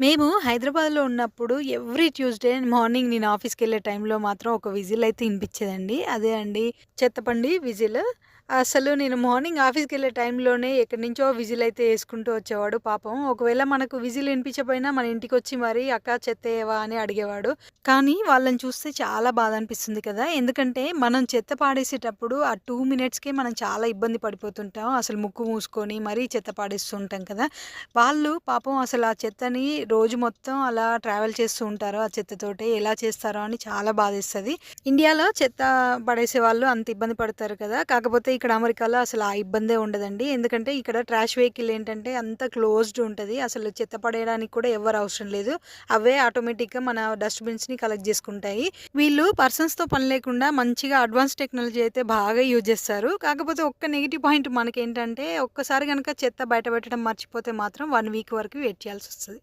మేము హైదరాబాద్‌లో ఉన్నప్పుడు ఎవ్రీ ట్యూస్‌డే మార్నింగ్ నేను ఆఫీస్‌కెళ్ళే టైంలో మాత్రం ఒక విజిల్ అయితే ఇనిపిచ్చేదండి. అదే అండి చెత్తబండి విజిల్. అసలు నేను మార్నింగ్ ఆఫీస్‌కెళ్ళే టైంలోనే ఎక్కడి నుంచో విజిల్ అయితే యేసుకుంటూ వచ్చేవాడు పాపం. ఒకవేళ మనకు విజిల్ వినిపించకపోయినా మన ఇంటికొచ్చి మరి "అక్క చెత్తెయ్యవా" అని అడిగేవాడు. కానీ వాళ్ళని చూస్తే చాలా బాధ అనిపిస్తుంది కదా! ఎందుకంటే మనం చెత్త పాడేసేటప్పుడు ఆ 2 మినిట్స్‌కే మనం చాలా ఇబ్బంది పడిపోతుంటాం. అసలు ముక్కు మూసుకొని మరీ చెత్త పాడేస్తూ ఉంటాం కదా! వాళ్ళు పాపం అసలు ఆ చెత్తని రోజు మొత్తం అలా ట్రావెల్ చేస్తూ ఉంటారు. ఆ చెత్తతోటే ఎలా చేస్తారో అని చాలా బాధేస్తది. ఇండియాలో చెత్త పడేసేవాళ్ళు అంత ఇబ్బంది పడతారు కదా! కాకపోతే ఇక్కడ అమెరికాలో అసలు ఆ ఇబ్బందే ఉండదండి. ఎందుకంటే ఇక్కడ ట్రాష్ వెహికల్ ఏంటంటే అంతా క్లోజ్డ్ ఉంటది. అసలు చెత్త పడేయడానికి కూడా ఎవ్వరు అవసరం లేదు. అవే ఆటోమేటిక్‌గా మన డస్ట్‌బిన్స్‌ని కలెక్ట్ చేసుకుంటాయి. వీళ్ళు పర్సన్స్‌తో పని లేకుండా మంచిగా అడ్వాన్స్ టెక్నాలజీ అయితే బాగా యూజ్ చేస్తారు. కాకపోతే ఒక్క నెగెటివ్ పాయింట్ మనకేంటంటే ఒక్కసారి గనక చెత్త బయట పెట్టడం మర్చిపోతే మాత్రం 1 వీక్ వరకు వెయిట్ చేయాల్సొస్తది.